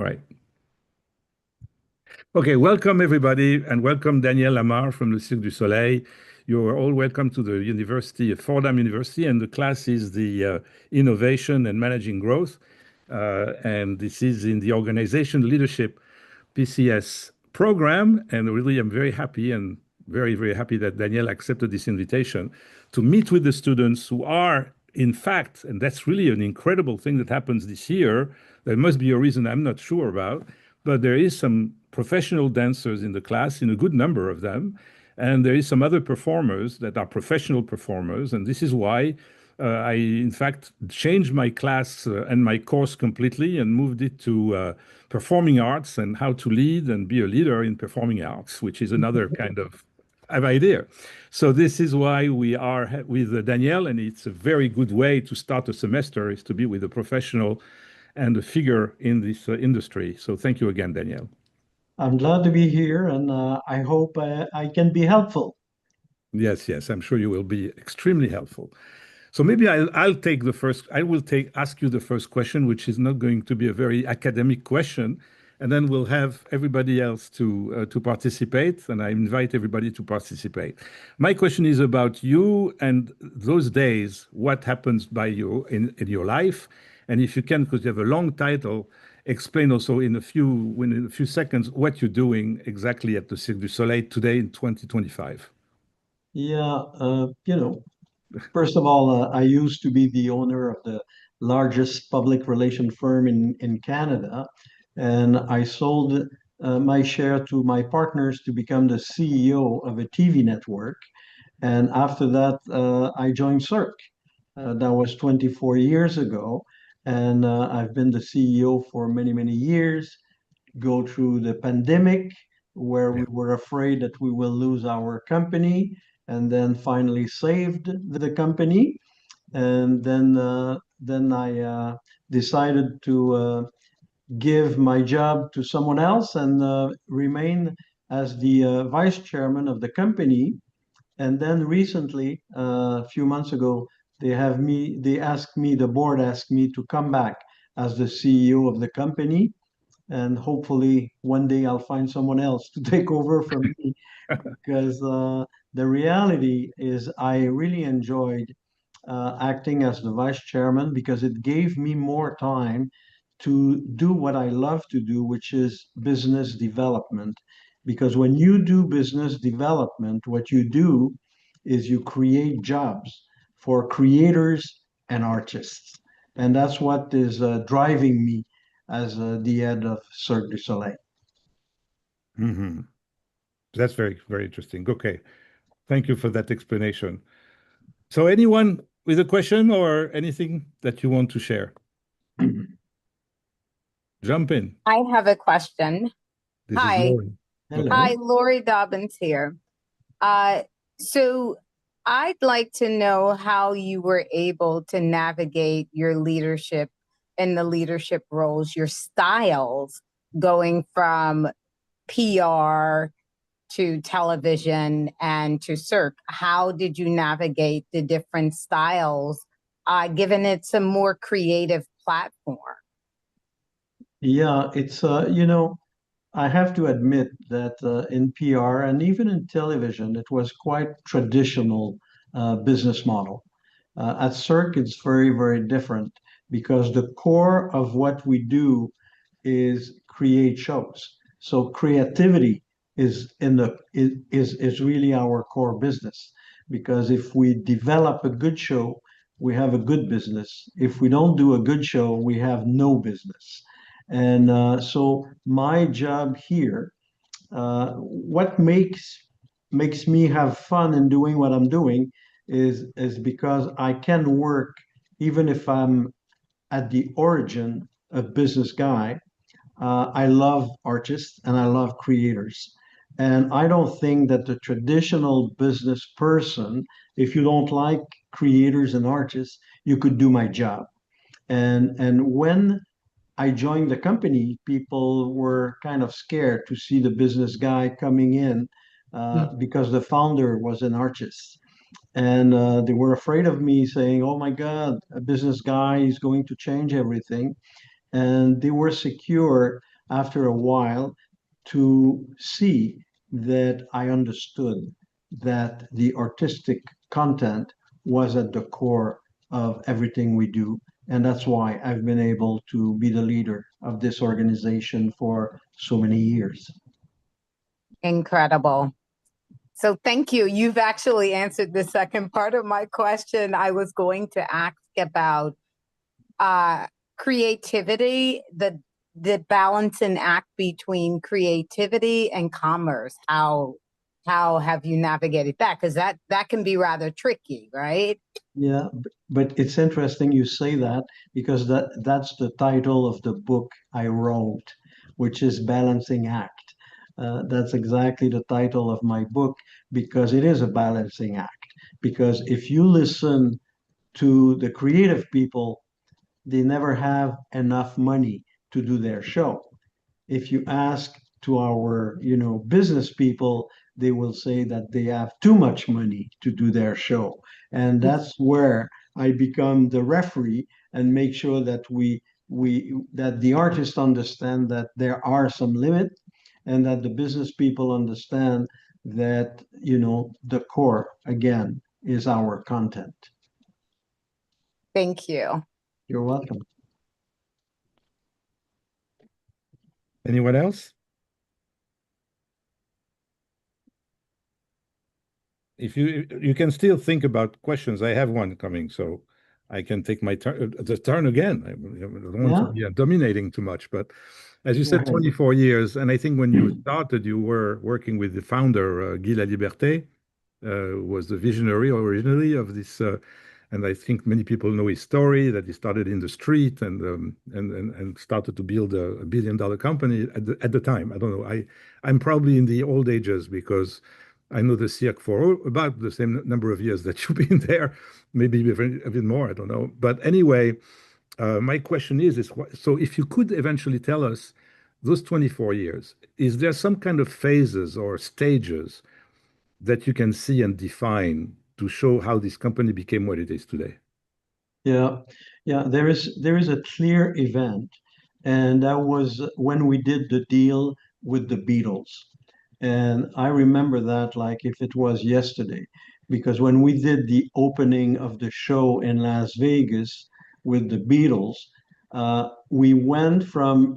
All right. Okay, welcome everybody, and welcome Daniel Lamarre from the Cirque du Soleil. You are all welcome to the University of Fordham University, and the class is the Innovation and Managing Growth. And this is in the Organization Leadership PCS program. And really, I'm very happy and very, very happy that Daniel accepted this invitation to meet with the students who are, in fact, and that's really an incredible thing that happens this year. There must be a reason I'm not sure about, but there is some professional dancers in the class, in a good number of them, and there is some other performers that are professional performers, and this is why I, in fact, changed my class and my course completely and moved it to performing arts and how to lead and be a leader in performing arts, which is another kind of idea. So this is why we are with Danielle, and it's a very good way to start a semester is to be with a professional and a figure in this industry. So thank you again, Danielle. I'm glad to be here, and I hope I can be helpful. Yes, yes, I'm sure you will be extremely helpful. So maybe I'll take the first, I will ask you the first question, which is not going to be a very academic question, and then we'll have everybody else to participate, and I invite everybody to participate. My question is about you and those days, what happens by you in your life, and if you can, because you have a long title, explain also in a few seconds what you're doing exactly at the Cirque du Soleil today in 2025. Yeah, first of all, I used to be the owner of the largest public relation firm in Canada, and I sold my share to my partners to become the CEO of a TV network. And after that, I joined Cirque. That was 24 years ago, and I've been the CEO for many, many years. Go through the pandemic where we Yeah. were afraid that we will lose our company, and then finally saved the company. And then I decided to give my job to someone else and remain as the vice chairman of the company. And then recently, a few months ago, the board asked me to come back as the CEO of the company, and hopefully one day I'll find someone else to take over from me, because the reality is I really enjoyed acting as the vice chairman because it gave me more time to do what I love to do, which is business development. Because when you do business development, what you do is you create jobs for creators and artists. And that's what is driving me as the head of Cirque du Soleil. Hmm. That's very, very interesting. Okay. Thank you for that explanation. So anyone with a question or anything that you want to share? Jump in. I have a question. This is Hi. Lori. Okay. Hi, Hello. Lori Dobbins here. So I'd like to know how you were able to navigate your leadership and the leadership roles, your styles going from PR to television and to Cirque. How did you navigate the different styles, given it's a more creative platform? Yeah, it's I have to admit that in PR and even in television, it was quite traditional business model. At Cirque, it's very, very different because the core of what we do is create shows. So creativity is really our core business, because if we develop a good show, we have a good business. If we don't do a good show, we have no business. And so my job here, what makes me have fun in doing what I'm doing is because I can work even if I'm at the origin a business guy. I love artists and I love creators. And I don't think that the traditional business person, if you don't like creators and artists, you could do my job. And when I joined the company, people were kind of scared to see the business guy coming in because the founder was an artist. And they were afraid of me saying, "Oh my God, a business guy is going to change everything." And they were secure after a while to see that I understood that the artistic content was at the core of everything we do. And that's why I've been able to be the leader of this organization for so many years. Incredible. So thank you. You've actually answered the second part of my question. I was going to ask about creativity, the balance and act between creativity and commerce. How have you navigated that? Because that can be rather tricky, right? Yeah, but it's interesting you say that because that's the title of the book I wrote, which is Balancing Act. That's exactly the title of my book because it is a balancing act. Because if you listen to the creative people, they never have enough money to do their show. If you ask to our, business people, they will say that they have too much money to do their show. And that's where I become the referee and make sure that that the artists understand that there are some limits and that the business people understand that, the core again is our content. Thank you. You're welcome. Anyone else? If you can still think about questions, I have one coming, so I can take my turn. The turn again. I don't want to be dominating too much, but as you said, 24 years, and I think when you started, you were working with the founder, Guy Laliberté, was the visionary originally of this, and I think many people know his story that he started in the street and started to build a billion-dollar company at the time. I don't know. I'm probably in the old ages because I know the Cirque for about the same number of years that you've been there, maybe a bit more. I don't know. But anyway, my question is so if you could eventually tell us those 24 years, is there some kind of phases or stages that you can see and define to show how this company became what it is today? Yeah, yeah, there is a clear event, and that was when we did the deal with the Beatles. And I remember that like if it was yesterday, because when we did the opening of the show in Las Vegas with the Beatles, we went from,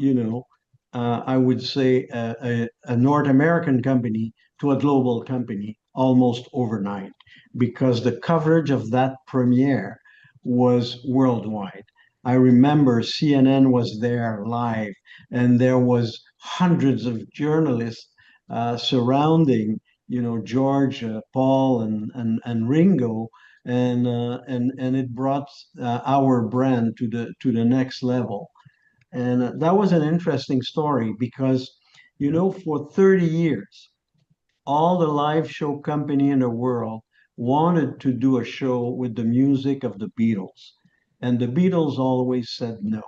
I would say a North American company to a global company almost overnight, because the coverage of that premiere was worldwide. I remember CNN was there live, and there was hundreds of journalists surrounding, George, Paul, and Ringo, and it brought our brand to the next level. And that was an interesting story because, for 30 years, all the live show company in the world wanted to do a show with the music of the Beatles, and the Beatles always said no.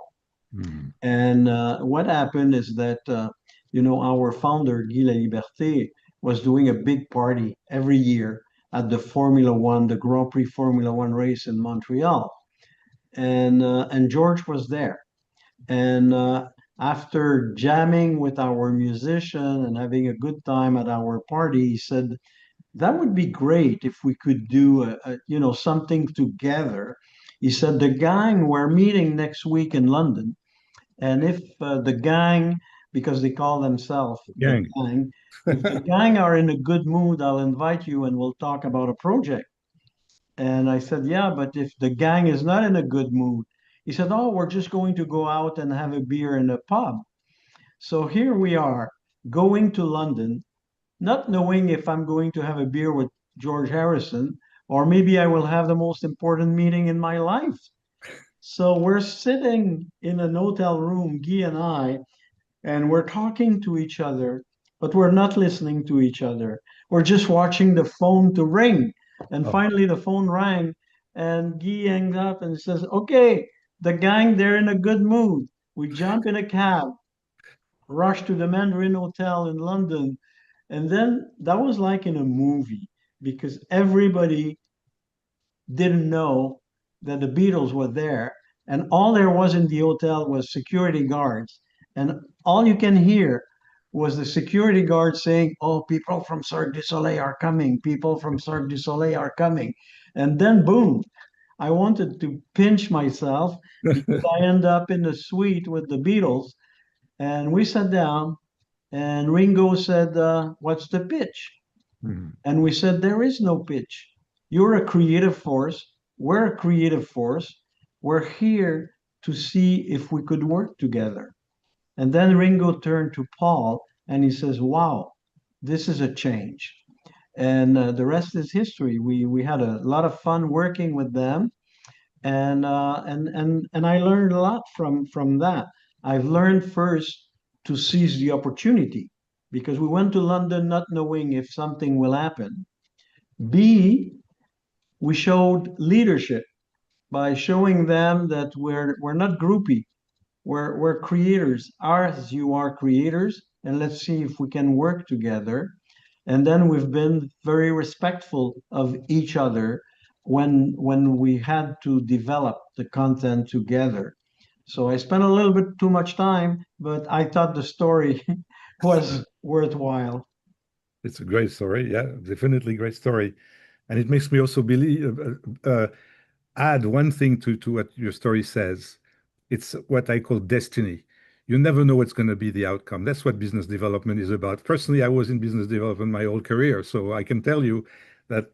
Mhm. And what happened is that, our founder, Guy Laliberté, was doing a big party every year at the Formula One, the Grand Prix Formula One race in Montreal. And George was there. And after jamming with our musician and having a good time at our party, he said, that would be great if we could do something together. He said, the gang, we're meeting next week in London, and if the gang, because they call themselves the Gang. gang, if the gang are in a good mood, I'll invite you and we'll talk about a project. And I said, yeah, but if the gang is not in a good mood, he said, oh, we're just going to go out and have a beer in a pub. So here we are going to London, not knowing if I'm going to have a beer with George Harrison, or maybe I will have the most important meeting in my life. So we're sitting in an hotel room, Guy and I, and we're talking to each other, but we're not listening to each other. We're just watching the phone to ring. And Oh, finally, the phone rang, and Guy hangs up and says, okay, the gang, they're in a good mood. We jump in a cab, rush to the Mandarin Hotel in London. And then that was like in a movie because everybody didn't know that the Beatles were there. And all there was in the hotel was security guards. And all you can hear was the security guard saying, "Oh, people from Cirque du Soleil are coming. People from Cirque du Soleil are coming." And then boom, I wanted to pinch myself because I end up in the suite with the Beatles, and we sat down, and Ringo said, "What's the pitch?" Mhm. And we said, "There is no pitch. You're a creative force. We're a creative force. We're here to see if we could work together." And then Ringo turned to Paul and he says, "Wow, this is a change." And the rest is history. We had a lot of fun working with them, and I learned a lot from that. I've learned first to seize the opportunity because we went to London not knowing if something will happen. B, we showed leadership by showing them that we're not groupie. We're creators. As you are creators, and let's see if we can work together. And then we've been very respectful of each other when we had to develop the content together. So I spent a little bit too much time, but I thought the story was worthwhile. It's a great story. Yeah, definitely great story. And it makes me also believe, add one thing to what your story says. It's what I call destiny. You never know what's going to be the outcome. That's what business development is about. Personally, I was in business development my whole career, so I can tell you that,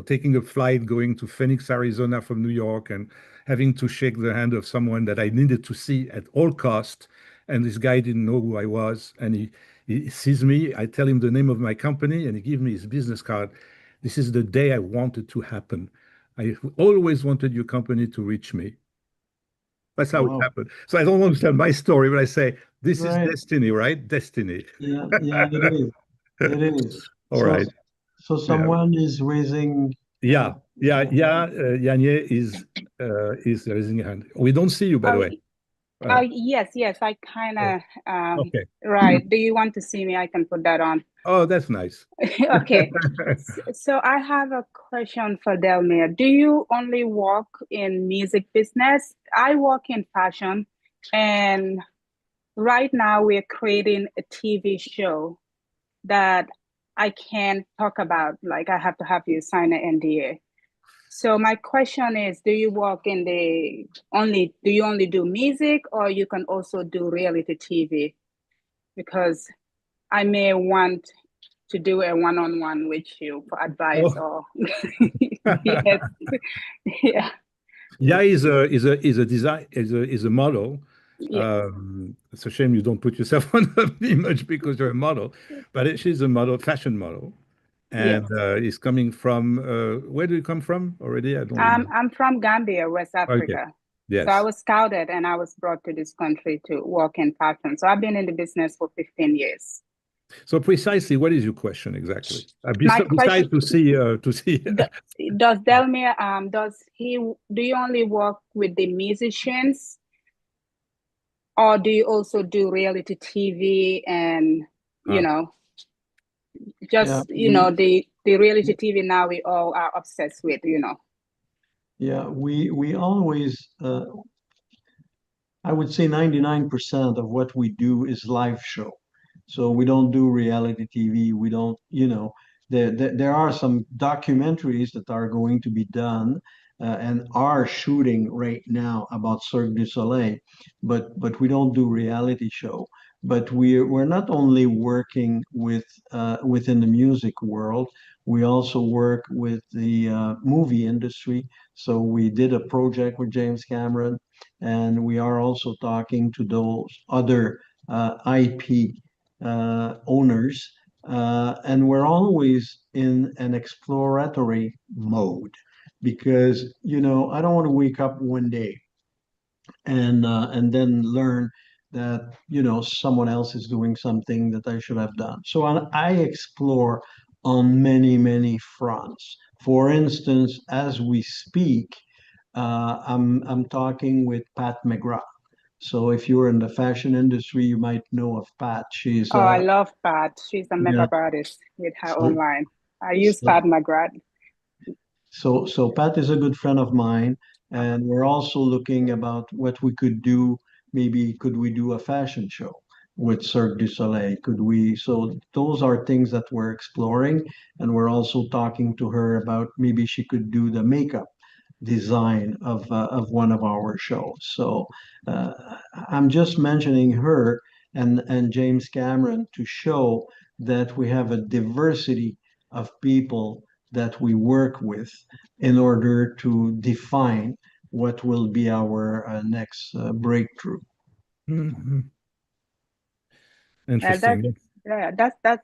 taking a flight going to Phoenix, Arizona from New York and having to shake the hand of someone that I needed to see at all cost, and this guy didn't know who I was, and he sees me, I tell him the name of my company, and he gives me his business card. This is the day I wanted to happen. I always wanted your company to reach me. That's how it Wow. happened. So I don't want to tell my story, but I say this is Right. destiny, right? Destiny. Yeah, yeah, it is. It is. All right. So Yeah. someone is raising Yeah. Yeah. yeah, Yeah. Yanye is raising a hand. We don't see you, by the Oh, way. Uh, yes, yes. I kind oh, of, okay. right. Do you want to see me? I can put that on. Oh, that's nice. Okay. So I have a question for Delmere. Do you only work in music business? I work in fashion, and right now we're creating a TV show that I can't talk about. Like I have to have you sign an NDA. So my question is, do you work in do you only do music, or you can also do reality TV? Because I may want to do a one-on-one with you for advice Oh. or yes. Yeah. Yeah, is a design is a model. Yeah. It's a shame you don't put yourself on the image because you're a model, but she's a model, fashion model, Yes. and is coming from where do you come from already? I don't remember. I'm from Gambia, West Okay, Africa. So I yes. was scouted and I was brought to this country to work in fashion. So I've been in the business for 15 years. So precisely, what is your question exactly? My Besides question, to see. does Delmere, do you only work with the musicians, or do you also do reality TV and, you Ah, know, yeah, just, the reality TV now we all are obsessed with, we always I would say 99% of what we do is live show. So we don't do reality TV. We don't, there are some documentaries that are going to be done and are shooting right now about Cirque du Soleil, but we don't do reality show. But we're not only working within the music world, we also work with the movie industry. So we did a project with James Cameron, and we are also talking to those other IP owners, and we're always in an exploratory mode because I don't want to wake up one day and then learn that someone else is doing something that I should have done. So I explore on many fronts. For instance, as we speak, I'm talking with Pat McGrath. So if you're in the fashion industry, you might know of Pat. She's Oh, I love Pat. She's a yeah. makeup artist with her So, own line. I use so Pat McGrath. so Pat is a good friend of mine, and we're also looking about what we could do. Maybe could we do a fashion show? with Cirque du Soleil? Could we? So those are things that we're exploring, and we're also talking to her about maybe she could do the makeup design of one of our shows. So uh, I'm just mentioning her and James Cameron to show that we have a diversity of people that we work with in order to define what will be our next breakthrough. Mhm. Yeah, that's Interesting. yeah,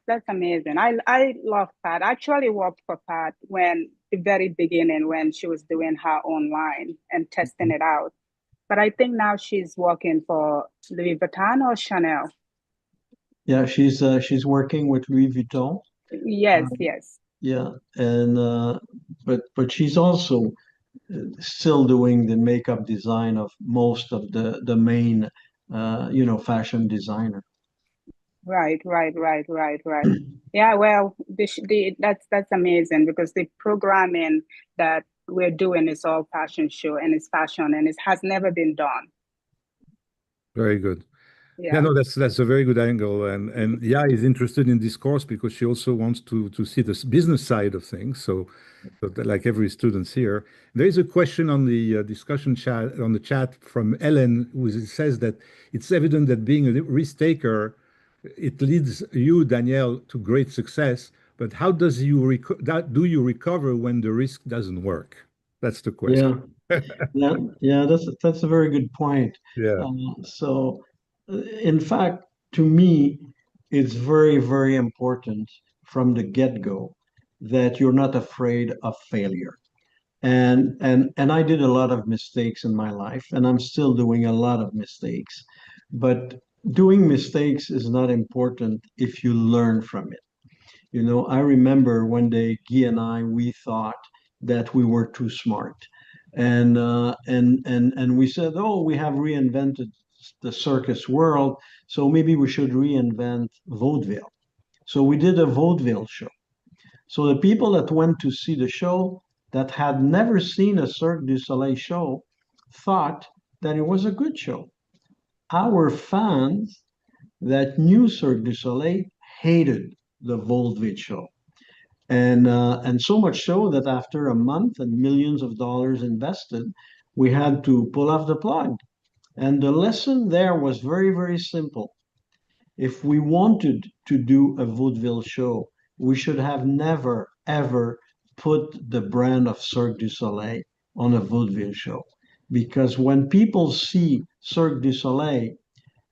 that's amazing. I love Pat. I actually worked for Pat when the very beginning when she was doing her own line and testing it out. But I think now she's working for Louis Vuitton or Chanel. Yeah, she's working with Louis Vuitton. Yes, Um, yes. yeah, and but she's also still doing the makeup design of most of the main fashion designer. Right, right, right, right, right. Yeah, well, that's amazing because the programming that we're doing is all fashion show and it's fashion and it has never been done. Very good. Yeah, Yeah. no, that's a very good angle, and yeah, is interested in this course because she also wants to see the business side of things. So like every students here, there is a question on the discussion chat on the chat from Ellen, who says that it's evident that being a risk taker, it leads you, Danielle, to great success. But how does do you recover when the risk doesn't work? That's the question. Yeah, yeah, that's a very good point. Yeah, So, in fact, to me, it's very, very important from the get-go that you're not afraid of failure. And I did a lot of mistakes in my life, and I'm still doing a lot of mistakes. But doing mistakes is not important if you learn from it. I remember one day Guy and I we thought that we were too smart, and we said, "Oh, we have reinvented the circus world, so maybe we should reinvent vaudeville." So we did a vaudeville show. So the people that went to see the show that had never seen a Cirque du Soleil show thought that it was a good show. Our fans that knew Cirque du Soleil hated the vaudeville show. And so much so that after a month and millions of dollars invested, we had to pull off the plug. And the lesson there was very, very simple. If we wanted to do a vaudeville show, we should have never, ever put the brand of Cirque du Soleil on a vaudeville show. Because when people see Cirque du Soleil,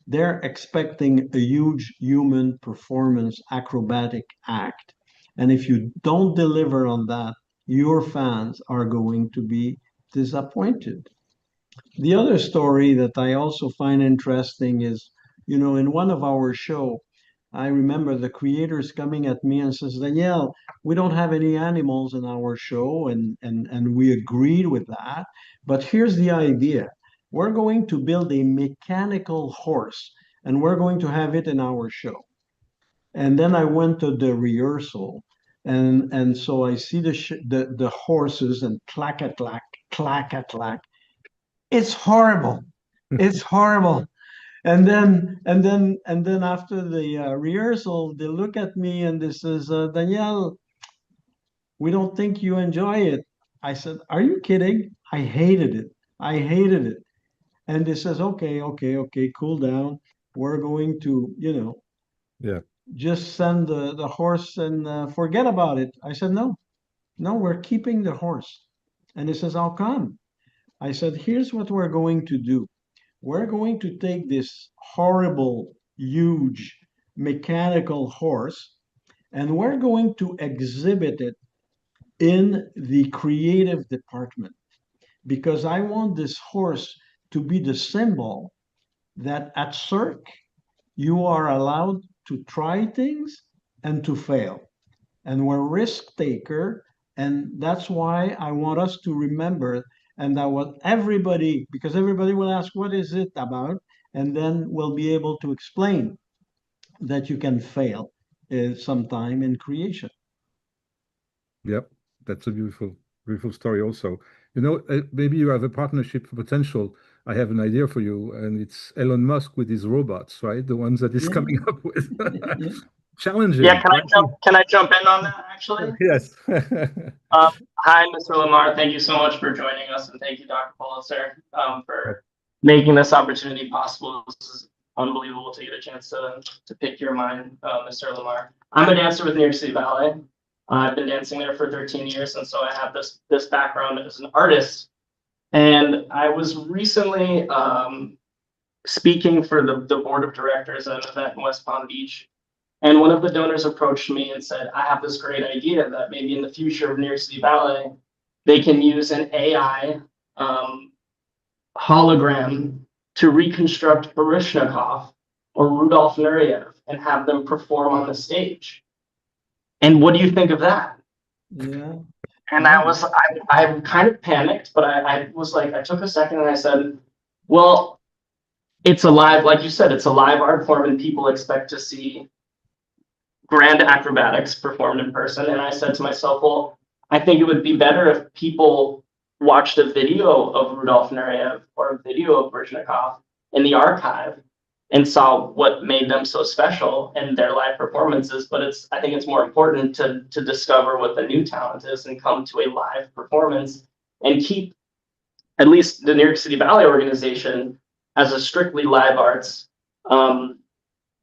they're expecting a huge human performance acrobatic act. And if you don't deliver on that, your fans are going to be disappointed. The other story that I also find interesting is, in one of our show, I remember the creators coming at me and says, Danielle, we don't have any animals in our show, and we agreed with that. But here's the idea. We're going to build a mechanical horse and we're going to have it in our show. And then I went to the rehearsal, and so I see the horses and clack a clack, clack a clack. It's horrible. It's horrible. And then after the rehearsal, they look at me and they says, Danielle, we don't think you enjoy it. I said, are you kidding? I hated it. I hated it. And they says, okay, okay, okay, cool down. We're going to, yeah, just send the horse and forget about it. I said, no, no, we're keeping the horse. And he says, how come? I said, here's what we're going to do. We're going to take this horrible, huge mechanical horse and we're going to exhibit it in the creative department because I want this horse to be the symbol that at Cirque you are allowed to try things and to fail. And we're risk taker. And that's why I want us to remember and that what everybody, because everybody will ask, what is it about? And then we'll be able to explain that you can fail sometime in creation. yep. That's a beautiful, beautiful story. Also, maybe you have a partnership potential I have an idea for you, and it's Elon Musk with his robots, right? The ones that he's Yeah. coming up with. Yeah. Challenging. Yeah, Right? can I jump in on that actually? Yes. Hi, Mr. Lamarre. Thank you so much for joining us, and thank you, Dr. Pulitzer, for making this opportunity possible. This is unbelievable to get a chance to pick your mind, Mr. Lamarre. I'm a dancer with New York City Ballet. I've been dancing there for 13 years, and so I have this background as an artist. And I was recently speaking for the board of directors at an event in West Palm Beach. And one of the donors approached me and said, I have this great idea that maybe in the future of New York City Ballet, they can use an AI hologram to reconstruct Baryshnikov or Rudolf Nureyev and have them perform on the stage. And what do you think of that? Yeah. And I kind of panicked, but I was like, I took a second and I said, well, it's a live, like you said, it's a live art form and people expect to see grand acrobatics performed in person. And I said to myself, well, I think it would be better if people watched a video of Rudolf Nureyev or a video of Baryshnikov in the archive and saw what made them so special in their live performances. But I think it's more important to discover what the new talent is and come to a live performance and keep at least the New York City Ballet Organization as a strictly live arts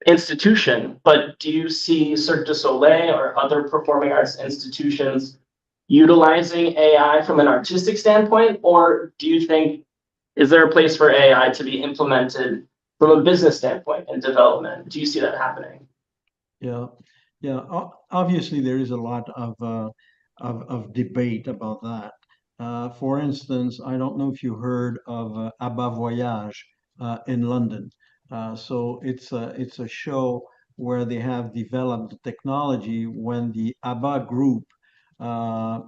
institution. But do you see Cirque du Soleil or other performing arts institutions utilizing AI from an artistic standpoint? Or do you think, is there a place for AI to be implemented from a business standpoint and development? Do you see that happening? Yeah. Yeah. Obviously, there is a lot of debate about that. For instance, I don't know if you heard of Abba Voyage in London. So it's a show where they have developed the technology when the ABBA group uh,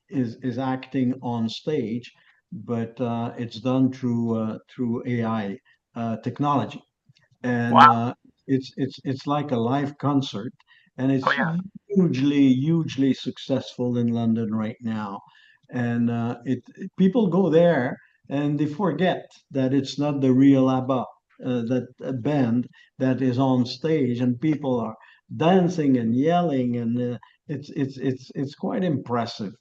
is acting on stage, but it's done through AI technology, and Wow. it's like a live concert, and Oh it's yeah. hugely successful in London right now, and people go there and they forget that it's not the real ABBA, that band that is on stage, and people are dancing and yelling, and it's quite impressive.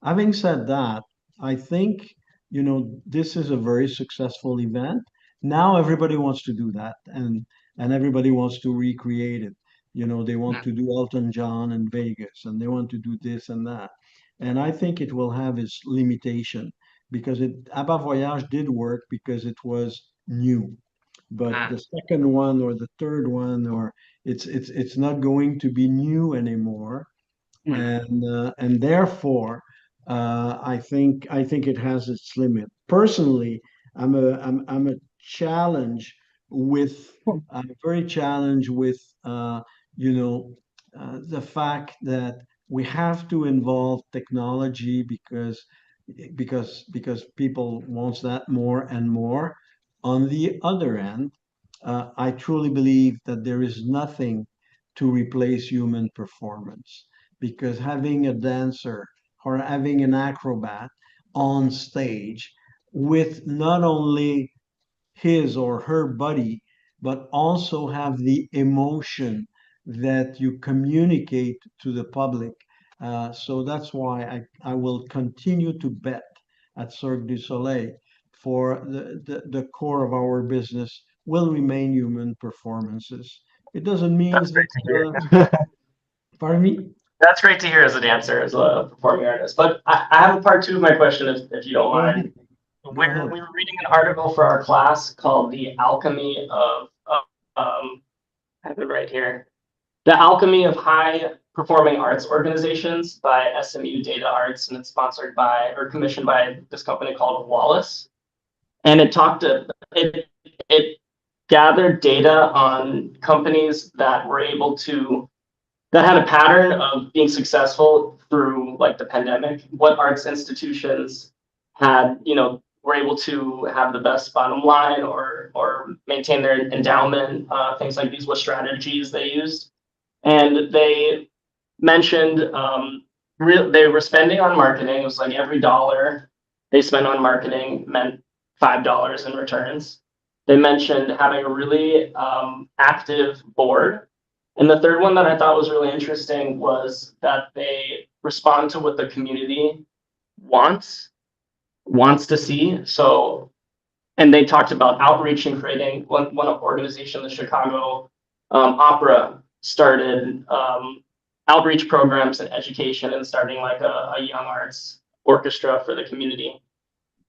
Having said that, I think, this is a very successful event. Now everybody wants to do that, and everybody wants to recreate it. They want to do Elton John in Vegas, and they want to do this and that. And I think it will have its limitation because ABBA Voyage did work because it was new. But the second one or the third one, or it's not going to be new anymore, and therefore, I think it has its limit. Personally, I'm a challenge with I'm very challenged with you know the fact that we have to involve technology because people wants that more and more. On the other end, I truly believe that there is nothing to replace human performance, because having a dancer or having an acrobat on stage with not only his or her body, but also have the emotion that you communicate to the public. So that's why I will continue to bet at Cirque du Soleil for the core of our business will remain human performances. It doesn't mean That's great to that, hear. pardon me? That's great to hear as a dancer, as a performing artist. But I have a part two of my question, if you don't Go mind. ahead. Go Where ahead. we were reading an article for our class called "The Alchemy of I have it right here. The Alchemy of High Performing Arts Organizations" by SMU Data Arts, and it's sponsored by or commissioned by this company called Wallace. And it gathered data on companies that were able to that had a pattern of being successful through like the pandemic. What arts institutions had, were able to have the best bottom line or maintain their endowment, things like these, what strategies they used. And they mentioned they were spending on marketing. It was like every dollar they spent on marketing meant $5 in returns. They mentioned having a really active board. And the third one that I thought was really interesting was that they respond to what the community wants to see. So, and they talked about outreach and creating one organization, the Chicago Opera, started outreach programs and education and starting like a young arts orchestra for the community.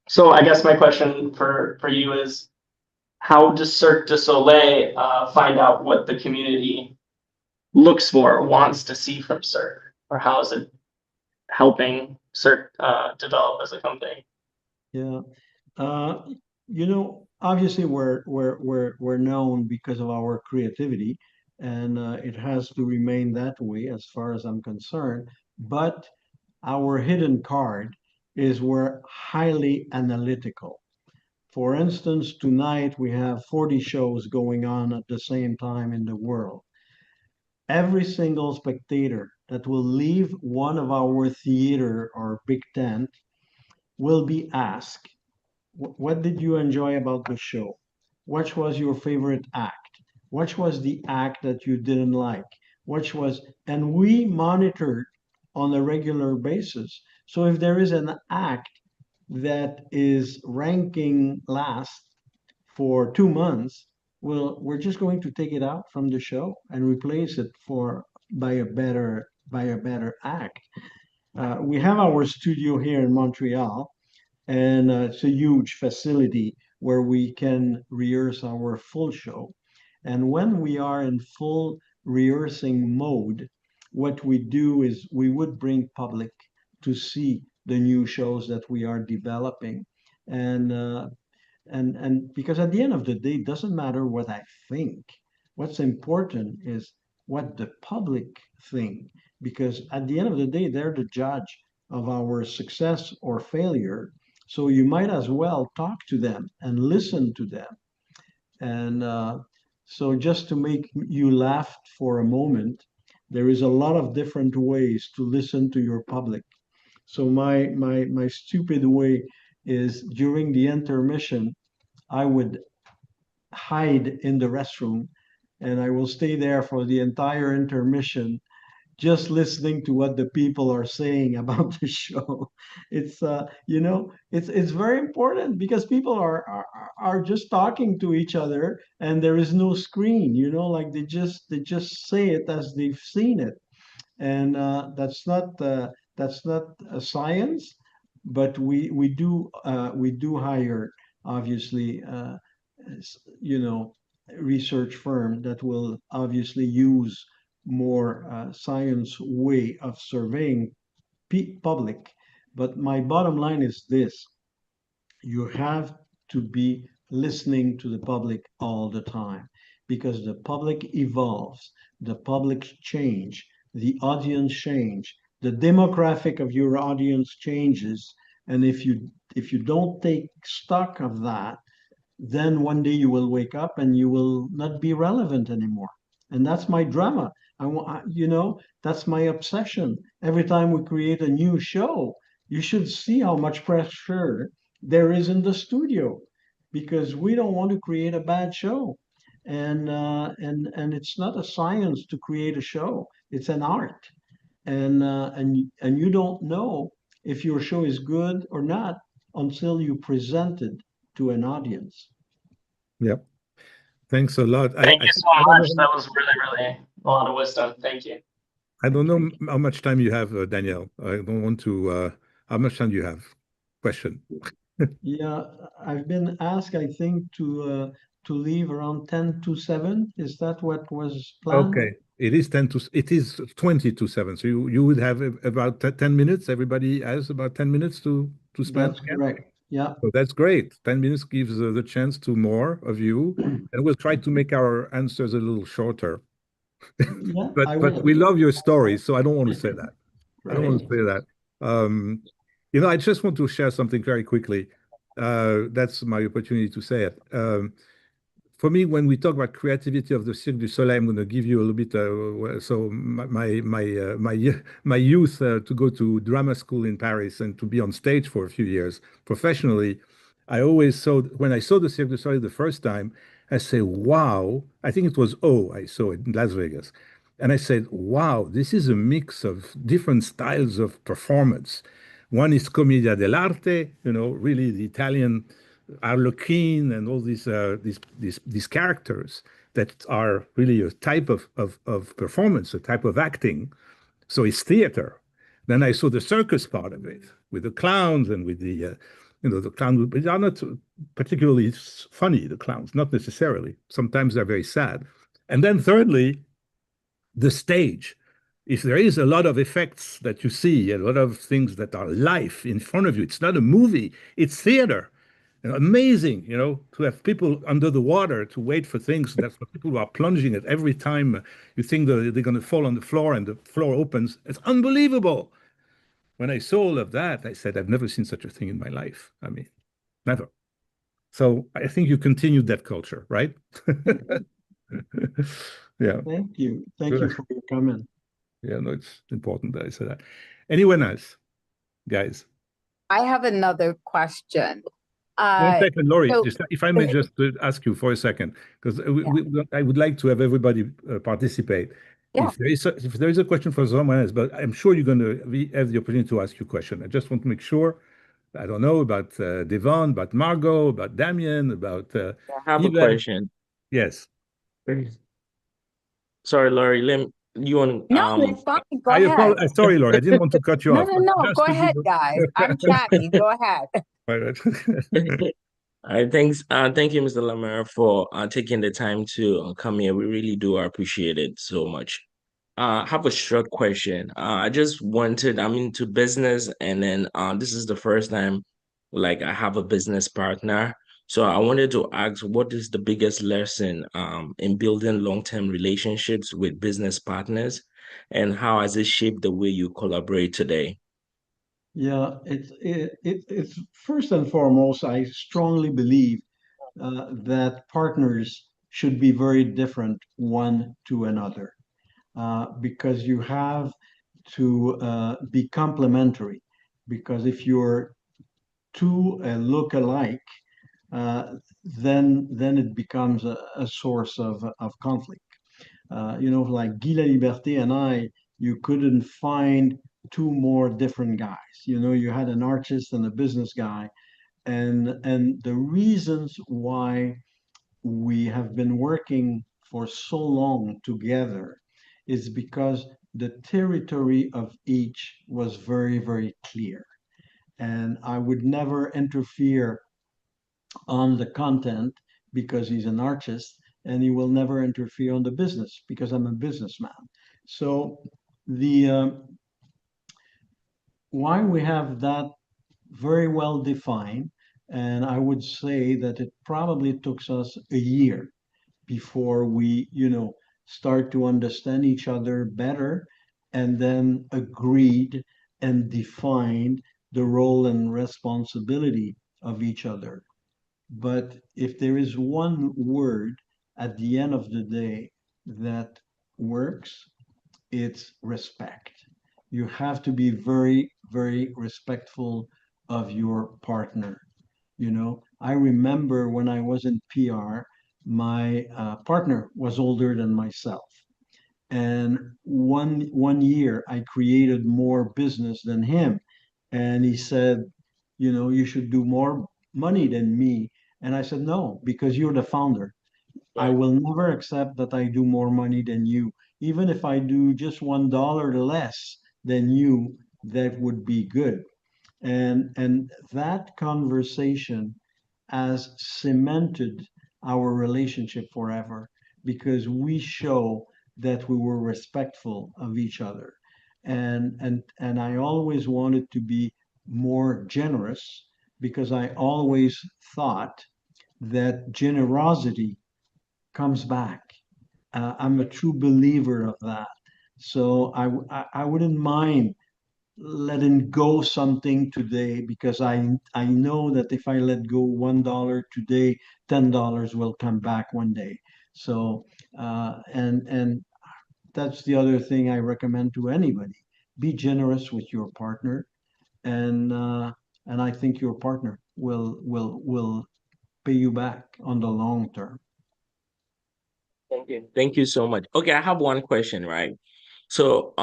So I guess my question for you is, how does Cirque du Soleil find out what the community looks for, wants to see from Cirque, or how is it helping Cirque develop as a company? Yeah. You know, obviously we're known because of our creativity, and it has to remain that way as far as I'm concerned. But our hidden card is we're highly analytical. For instance, tonight we have 40 shows going on at the same time in the world. Every single spectator that will leave one of our theater or big tent will be asked, what did you enjoy about the show? What was your favorite act? What was the act that you didn't like? And we monitor on a regular basis. So if there is an act that is ranking last for 2 months, well, we're just going to take it out from the show and replace it by a better act. We have our studio here in Montreal, and it's a huge facility where we can rehearse our full show. And when we are in full rehearsing mode, what we do is we would bring public to see the new shows that we are developing. And because at the end of the day, it doesn't matter what I think. What's important is what the public think, because at the end of the day, they're the judge of our success or failure. So you might as well talk to them and listen to them. And so just to make you laugh for a moment, there is a lot of different ways to listen to your public. So my stupid way is during the intermission, I would hide in the restroom and I will stay there for the entire intermission, just listening to what the people are saying about the show. It's it's very important because people are just talking to each other and there is no screen, like they just say it as they've seen it. And that's not a science, but we do hire, obviously, you know research firm that will obviously use more science way of surveying public. But my bottom line is this: you have to be listening to the public all the time, because the public evolves, the public change, the audience change, the demographic of your audience changes. And if you don't take stock of that, then one day you will wake up and you will not be relevant anymore. And that's my drama. That's my obsession. Every time we create a new show, you should see how much pressure there is in the studio, because we don't want to create a bad show. And it's not a science to create a show. It's an art. And you don't know if your show is good or not until you present it to an audience. Yep. Thanks a lot. Thank you so much. That was really, really a lot of wisdom. Thank you. I don't know how much time you have, Danielle. I don't want to. How much time do you have? Question. Yeah, I've been asked, I think, to leave around 10 to 7. Is that what was planned? Okay. It is 20 to 7. So you would have about 10 minutes. Everybody has about 10 minutes to spend. That's correct. Yeah. So that's great. 10 minutes gives the chance to more of you, and we'll try to make our answers a little shorter. Yeah, But we love your story, so I don't want to say that. Right. I don't want to say that. I just want to share something very quickly. That's my opportunity to say it. For me, when we talk about creativity of the Cirque du Soleil, I'm going to give you a little bit. So my youth to go to drama school in Paris and to be on stage for a few years professionally, I always saw, when I saw the Cirque du Soleil the first time, I say, wow, I think it was I saw it in Las Vegas. And I said, wow, this is a mix of different styles of performance. One is commedia dell'arte, really the Italian Arlequin and all these characters that are really a type of performance, a type of acting. So it's theater. Then I saw the circus part of it with the clowns and with the clowns, but they are not particularly funny, the clowns, not necessarily. Sometimes they're very sad. And then thirdly, the stage. If there is a lot of effects that you see, a lot of things that are live in front of you, it's not a movie, it's theater. Amazing, to have people under the water to wait for things. That's what people are plunging at every time you think they're going to fall on the floor and the floor opens. It's unbelievable. When I saw all of that, I said, I've never seen such a thing in my life. I mean, never. So I think you continued that culture, right? Yeah. Thank you. Thank you for your comment. Yeah, no, it's important that I said that. Anyone else, guys? I have another question. 1 second, Laurie, so- if I may just ask you for a second, because I would like to have everybody participate. Yeah. If there is a question for someone else, but I'm sure you're going to have the opportunity to ask your question. I just want to make sure. I don't know about Devon, about Margot, about Damien, about I have Yvette. a question. Yes. Sorry, Laurie. You want No, it's fine. Go ahead. Sorry, Laurie, I didn't want to cut you off. No. Go ahead, guys. I'm chatty. Go ahead. Thank you, Mr. Lamarre, for taking the time to come here. We really do appreciate it so much. I have a short question. I'm into business, and then this is the first time like I have a business partner. So I wanted to ask, what is the biggest lesson in building long-term relationships with business partners, and how has it shaped the way you collaborate today? Yeah, it's first and foremost, I strongly believe that partners should be very different one to another, because you have to be complementary. Because if you're two look alike, then it becomes a source of conflict. Like Guy Laliberté and I, you couldn't find two more different guys. You had an artist and a business guy, and the reasons why we have been working for so long together is because the territory of each was very, very clear. And I would never interfere on the content because he's an artist, and he will never interfere on the business because I'm a businessman. So the why we have that very well defined, and I would say that it probably took us a year before we, start to understand each other better, and then agreed and defined the role and responsibility of each other. But if there is one word at the end of the day that works, it's respect. You have to be very, very respectful of your partner. I remember when I was in PR, my partner was older than myself. And one year I created more business than him. And he said, you should do more money than me. And I said, no, because you're the founder. I will never accept that I do more money than you. Even if I do just $1 less than you, that would be good. And that conversation has cemented our relationship forever because we show that we were respectful of each other. And I always wanted to be more generous because I always thought that generosity comes back. I'm a true believer of that. So I wouldn't mind letting go something today because I know that if I let go $1 today, $10 will come back one day. So and that's the other thing I recommend to anybody. Be generous with your partner, and I think your partner will pay you back on the long term. Thank you. Thank you so much. Okay, I have one question, right? So,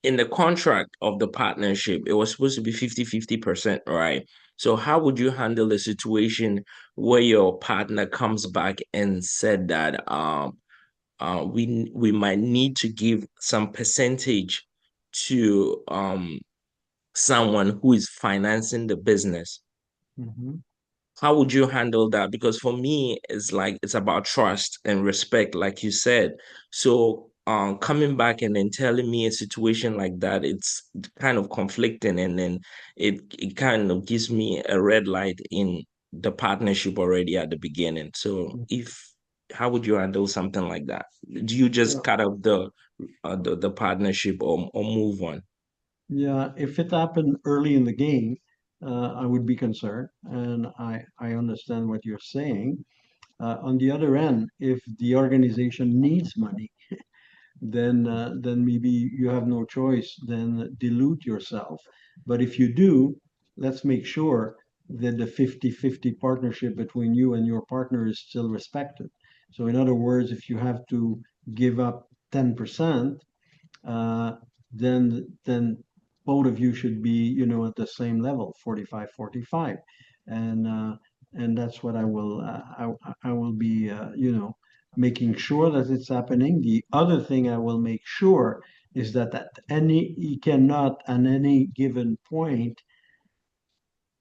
in the contract of the partnership, it was supposed to be 50-50%, right? So how would you handle the situation where your partner comes back and said that we might need to give some percentage to someone who is financing the business? Mhm. How would you handle that? Because for me, it's like it's about trust and respect, like you said. So coming back and then telling me a situation like that, it's kind of conflicting, and then it kind of gives me a red light in the partnership already at the beginning. So if how would you handle something like that? Do you Yeah. just cut off the partnership, or move on? Yeah, if it happened early in the game, I would be concerned, and I understand what you're saying. On the other end, if the organization needs money, then maybe you have no choice than dilute yourself. But if you do, let's make sure that the 50-50 partnership between you and your partner is still respected. So in other words, if you have to give up 10%, uh, then both of you should be, at the same level, 45-45. And that's what I will be, making sure that it's happening. The other thing I will make sure is that he cannot at any given point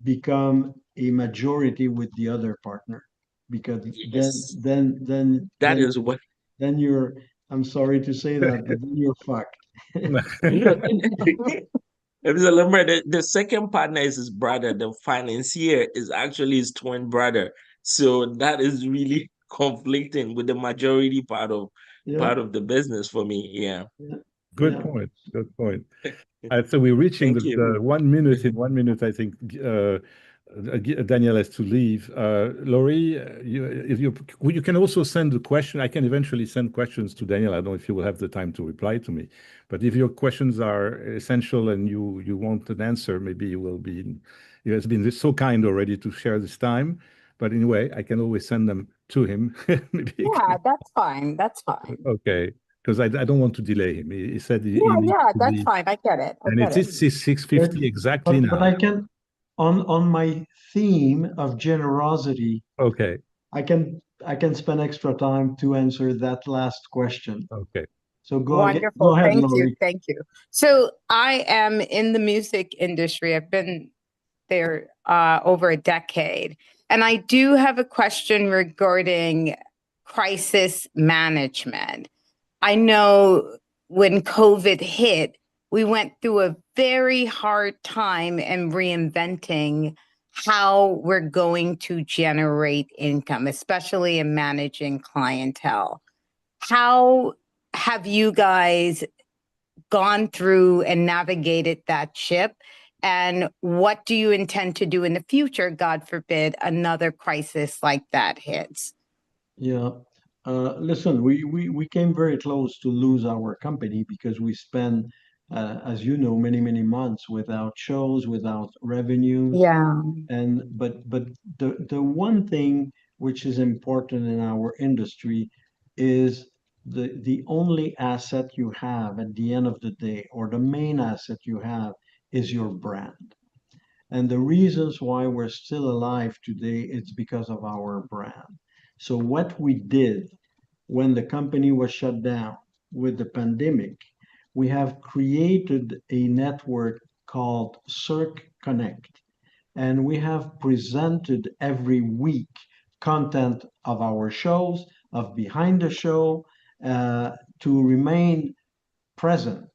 become a majority with the other partner, because then Yes, then then that then is what. then you're, I'm sorry to say that, but then you're fucked. No, Mr. Lamarre, the second partner is his brother. The financier is actually his twin brother. So that is really conflicting with the majority Yeah, part of the business for me. Yeah. yeah, Good yeah. point. Good point. So we're reaching Thank you. the 1 minute. In 1 minute, I think Daniel has to leave. Laurie, if you can also send a question. I can eventually send questions to Daniel. I don't know if you will have the time to reply to me, but if your questions are essential and you want an answer, maybe you will be. You has been so kind already to share this time. But anyway, I can always send them to him. Maybe he Yeah, can. that's fine. That's fine. Okay, because I don't want to delay him. He said he Yeah, needs yeah, to that's leave. fine. I get it. I And get it it. is 6:50 But exactly but now. I can, on my theme of generosity, Okay. I can spend extra time to answer that last question. Okay. So go Wonderful. ahead, Thank you. Laurie. Thank you. So I am in the music industry. I've been there over a decade. And I do have a question regarding crisis management. I know when COVID hit, we went through a very hard time in reinventing how we're going to generate income, especially in managing clientele. How have you guys gone through and navigated that ship? And what do you intend to do in the future, God forbid, another crisis like that hits? Yeah. Listen, we came very close to lose our company because we spent, as you know, many months without shows, without revenues. Yeah. But the one thing which is important in our industry is the only asset you have at the end of the day, or the main asset you have, is your brand. And the reasons why we're still alive today, it's because of our brand. So what we did when the company was shut down with the pandemic, we have created a network called Cirque Connect, and we have presented every week content of our shows, of behind the show, to remain present.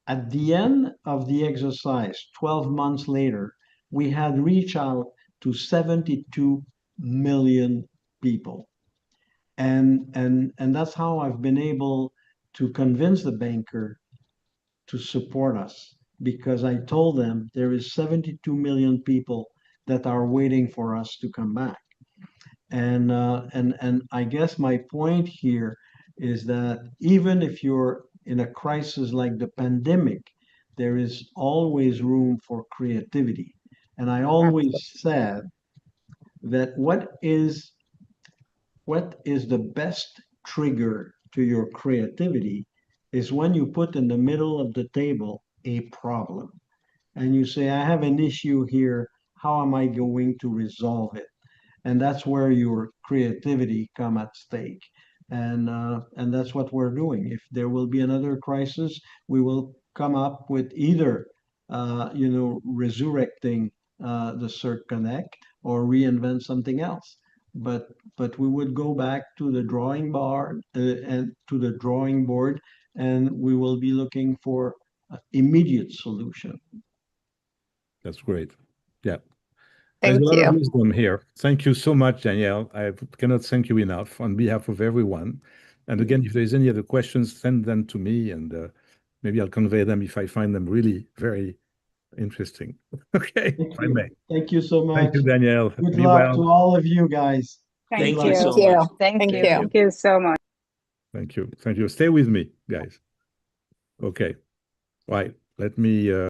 At the end of the exercise, 12 months later, we had reached out to 72 million people. And that's how I've been able to convince the banker to support us, because I told them there is 72 million people that are waiting for us to come back. And I guess my point here is that even if you're in a crisis like the pandemic, there is always room for creativity. And I always said that what is the best trigger to your creativity is when you put in the middle of the table a problem and you say, I have an issue here. How am I going to resolve it? And that's where your creativity come at stake. And that's what we're doing. If there will be another crisis, we will come up with either resurrecting the Cirque Connect or reinvent something else. But we would go back to the drawing board and to the drawing board, and we will be looking for immediate solution. That's great. Yeah. Thank There's a lot of you. wisdom here. Thank you so much, Danielle. I cannot thank you enough on behalf of everyone. And again, if there's any other questions, send them to me, and maybe I'll convey them if I find them really very interesting. Okay, if I may. Thank you so much. Thank you, Danielle. Good Be luck well. to all of you guys. Thank Thank you you. so Thank you. much. Thank you. Thank you so much. Thank you. Thank you. Stay with me, guys. Okay. Right. Let me